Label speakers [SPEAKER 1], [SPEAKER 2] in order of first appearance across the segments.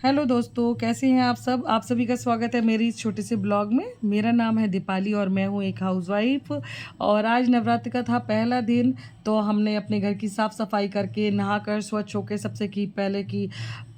[SPEAKER 1] Hello दोस्तों, कैसे हैं आप सब। आप सभी का स्वागत है मेरी इस छोटे से ब्लॉग में। मेरा नाम है दीपाली और मैं हूँ एक हाउसवाइफ। और आज नवरात्रि का था पहला दिन, तो हमने अपने घर की साफ़ सफाई करके नहाकर स्वच्छ होकर सबसे की पहले की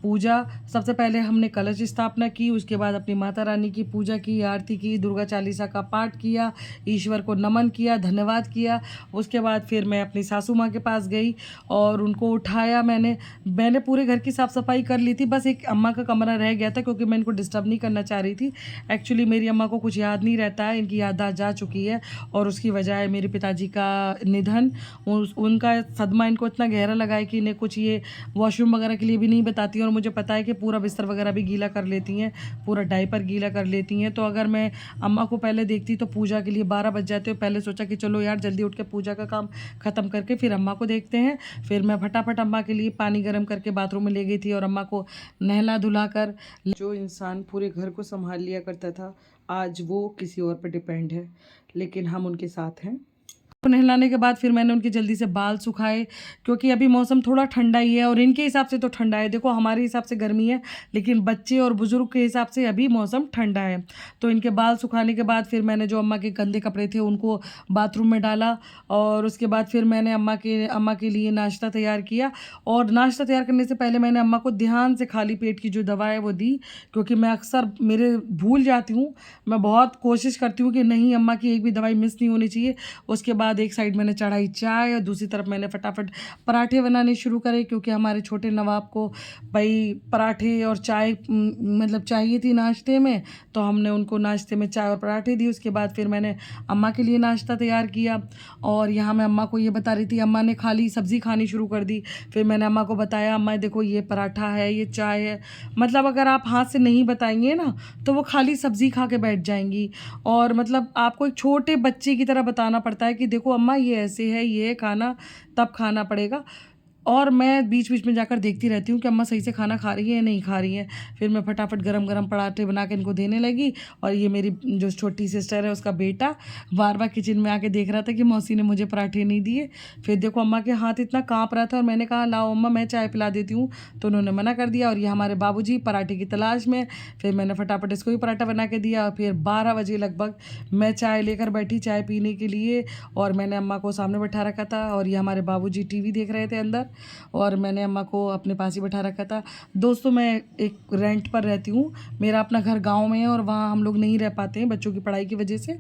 [SPEAKER 1] पूजा। सबसे पहले हमने कलश स्थापना की, उसके बाद अपनी माता रानी की पूजा की, आरती की, दुर्गा चालीसा का पाठ किया, ईश्वर को नमन किया, धन्यवाद किया। उसके बाद फिर मैं अपनी सासू माँ के पास गई और उनको उठाया। मैंने पूरे घर की साफ़ सफाई कर ली थी, बस एक अम्मा का कमरा रह गया था क्योंकि मैं इनको डिस्टर्ब नहीं करना चाह रही थी। एक्चुअली मेरी अम्मा को कुछ याद नहीं रहता है, इनकी याददाश्त जा चुकी है और उसकी वजह है मेरे पिताजी का निधन। उनका सदमा इनको इतना गहरा लगा है कि इन्हें कुछ ये वॉशरूम वगैरह के लिए भी नहीं बताती, और मुझे पता है कि पूरा बिस्तर वगैरह भी गीला कर लेती हैं, पूरा डायपर गीला कर लेती हैं। तो अगर मैं अम्मा को पहले देखती तो पूजा के लिए 12 बज जाते, पहले सोचा कि चलो यार जल्दी उठ के पूजा का काम ख़त्म करके फिर अम्मा को देखते हैं। फिर मैं फटाफट अम्मा के लिए पानी गर्म करके बाथरूम में ले गई थी और अम्मा को नहला धुला कर। जो इंसान पूरे घर को संभाल लिया करता था, आज वो किसी और पर डिपेंड है, लेकिन हम उनके साथ हैं। नहलाने के बाद फिर मैंने उनके जल्दी से बाल सुखाए, क्योंकि अभी मौसम थोड़ा ठंडा ही है और इनके हिसाब से तो ठंडा है। देखो हमारे हिसाब से गर्मी है, लेकिन बच्चे और बुज़ुर्ग के हिसाब से अभी मौसम ठंडा है। तो इनके बाल सुखाने के बाद फिर मैंने जो अम्मा के गंदे कपड़े थे उनको बाथरूम में डाला, और उसके बाद फिर मैंने अम्मा के लिए नाश्ता तैयार किया। और नाश्ता तैयार करने से पहले मैंने अम्मा को ध्यान से खाली पेट की जो दवा है वो दी, क्योंकि मैं अक्सर मेरे भूल जाती हूँ। मैं बहुत कोशिश करती हूँ कि नहीं, अम्मा की एक भी दवाई मिस नहीं होनी चाहिए। उसके बाद एक साइड मैंने चढ़ाई चाय और दूसरी तरफ मैंने फटाफट पराठे बनाने शुरू करे, क्योंकि हमारे छोटे नवाब को भाई पराठे और चाय मतलब चाहिए थी नाश्ते में। तो हमने उनको नाश्ते में चाय और पराठे दी। उसके बाद फिर मैंने अम्मा के लिए नाश्ता तैयार किया, और यहाँ मैं अम्मा को ये बता रही थी, अम्मा ने खाली सब्ज़ी खानी शुरू कर दी। फिर मैंने अम्मा को बताया, अम्मा देखो ये पराठा है, ये चाय है। मतलब अगर आप हाथ से नहीं बताएंगे ना तो वो खाली सब्ज़ी खा के बैठ जाएंगी। और मतलब आपको एक छोटे बच्चे की तरह बताना पड़ता है कि देखो अम्मा ये ऐसे है, ये खाना तब खाना पड़ेगा। और मैं बीच बीच में जाकर देखती रहती हूँ कि अम्मा सही से खाना खा रही है या नहीं खा रही है। फिर मैं फटाफट गरम गरम पराठे बना के इनको देने लगी। और ये मेरी जो छोटी सिस्टर है उसका बेटा बार बार किचन में आके देख रहा था कि मौसी ने मुझे पराठे नहीं दिए। फिर देखो अम्मा के हाथ इतना काँप रहा था और मैंने कहा लाओ अम्मा मैं चाय पिला देती हूँ, तो उन्होंने मना कर दिया। और ये हमारे बाबूजी पराठे की तलाश में। फिर मैंने फटाफट इसको भी पराठा बना के दिया, और फिर 12 बजे लगभग मैं चाय लेकर बैठी चाय पीने के लिए। और मैंने अम्मा को सामने बैठा रखा था और ये हमारे बाबूजी टीवी देख रहे थे अंदर, और मैंने अम्मा को अपने पास ही बैठा रखा था। दोस्तों मैं एक रेंट पर रहती हूँ, मेरा अपना घर गांव में है और वहाँ हम लोग नहीं रह पाते हैं बच्चों की पढ़ाई की वजह से।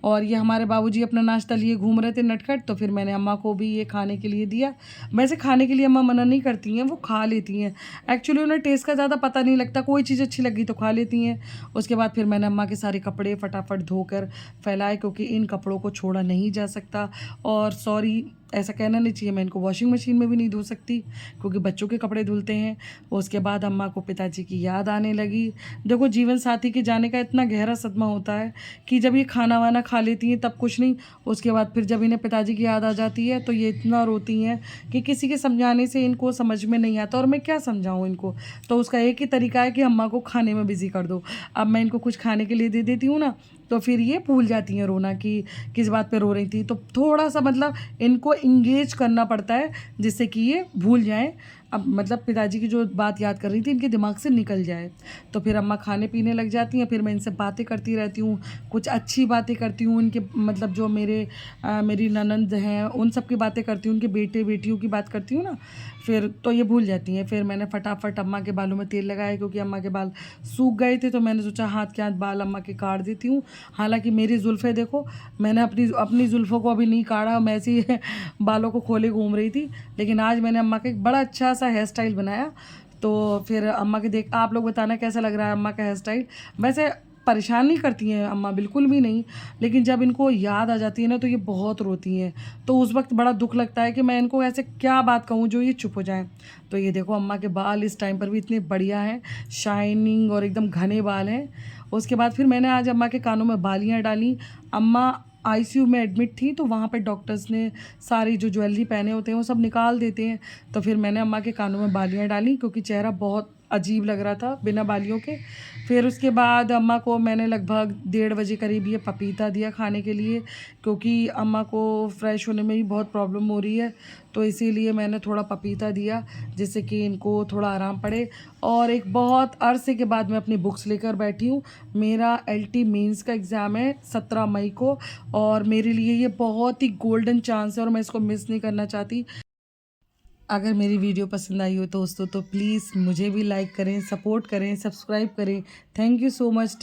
[SPEAKER 1] और ये हमारे बाबूजी अपना नाश्ता लिए घूम रहे थे नटखट, तो फिर मैंने अम्मा को भी ये खाने के लिए दिया। वैसे खाने के लिए अम्मा मना नहीं करती हैं, वो खा लेती हैं। एक्चुअली उन्हें टेस्ट का ज़्यादा पता नहीं लगता, कोई चीज़ अच्छी लगी तो खा लेती हैं। उसके बाद फिर मैंने अम्मा के सारे कपड़े फटाफट धोकर फैलाए, क्योंकि इन कपड़ों को छोड़ा नहीं जा सकता। और सॉरी ऐसा कहना नहीं चाहिए, मैं इनको वॉशिंग मशीन में भी नहीं धो सकती क्योंकि बच्चों के कपड़े धुलते हैं। उसके बाद अम्मा को पिताजी की याद आने लगी। देखो जीवन साथी के जाने का इतना गहरा सदमा होता है कि जब ये खाना वाना खा लेती हैं तब कुछ नहीं, उसके बाद फिर जब इन्हें पिताजी की याद आ जाती है तो ये इतना रोती हैं कि किसी के समझाने से इनको समझ में नहीं आता, और मैं क्या समझाऊँ इनको। तो उसका एक ही तरीका है कि अम्मा को खाने में बिज़ी कर दो। अब मैं इनको कुछ खाने के लिए दे देती हूँ ना, तो फिर ये भूल जाती हैं रोना कि किस बात पे रो रही थी। तो थोड़ा सा मतलब इनको इंगेज करना पड़ता है जिससे कि ये भूल जाएं। अब मतलब पिताजी की जो बात याद कर रही थी इनके दिमाग से निकल जाए। तो फिर अम्मा खाने पीने लग जाती हैं, फिर मैं इनसे बातें करती रहती हूँ, कुछ अच्छी बातें करती हूँ। इनके मतलब जो मेरी ननंद हैं उन सब की बातें करती हूँ, उनके बेटे बेटियों की बात करती हूँ ना, फिर तो ये भूल जाती हैं। फिर मैंने फटाफट अम्मा के बालों में तेल लगाया, क्योंकि अम्मा के बाल सूख गए थे, तो मैंने सोचा हाथ के हाथ बाल अम्मा के काट देती हूँ। हालांकि मेरी जुल्फ़ें देखो, मैंने अपनी जुल्फ़ों को अभी नहीं काटा, मैं ऐसे ही बालों को खोले घूम रही थी। लेकिन आज मैंने अम्मा का एक बड़ा अच्छा सा हेयर स्टाइल बनाया। तो फिर अम्मा के देख आप लोग बताना कैसा लग रहा है अम्मा का हेयर स्टाइल। वैसे परेशान नहीं करती हैं अम्मा, बिल्कुल भी नहीं, लेकिन जब इनको याद आ जाती है ना तो ये बहुत रोती हैं। तो उस वक्त बड़ा दुख लगता है कि मैं इनको ऐसे क्या बात कहूँ जो ये चुप हो जाएं। तो ये देखो अम्मा के बाल इस टाइम पर भी इतने बढ़िया हैं, शाइनिंग और एकदम घने बाल हैं। उसके बाद फिर मैंने आज अम्मा के कानों में बालियाँ डाली। अम्मा आईसीयू में एडमिट थी, तो वहाँ पे डॉक्टर्स ने सारी जो ज्वेलरी पहने होते हैं वो सब निकाल देते हैं। तो फिर मैंने अम्मा के कानों में बालियाँ डाली, क्योंकि चेहरा बहुत अजीब लग रहा था बिना बालियों के। फिर उसके बाद अम्मा को मैंने लगभग 1:30 करीब ये पपीता दिया खाने के लिए, क्योंकि अम्मा को फ्रेश होने में भी बहुत प्रॉब्लम हो रही है, तो इसीलिए मैंने थोड़ा पपीता दिया जिससे कि इनको थोड़ा आराम पड़े। और एक बहुत अरसे के बाद मैं अपनी बुक्स लेकर बैठी हूँ। मेरा LT मेंस का एग्ज़ाम है 17 मई को, और मेरे लिए ये बहुत ही गोल्डन चांस है और मैं इसको मिस नहीं करना चाहती। अगर मेरी वीडियो पसंद आई हो दोस्तों तो प्लीज़ मुझे भी लाइक करें, सपोर्ट करें, सब्सक्राइब करें। Thank you so much.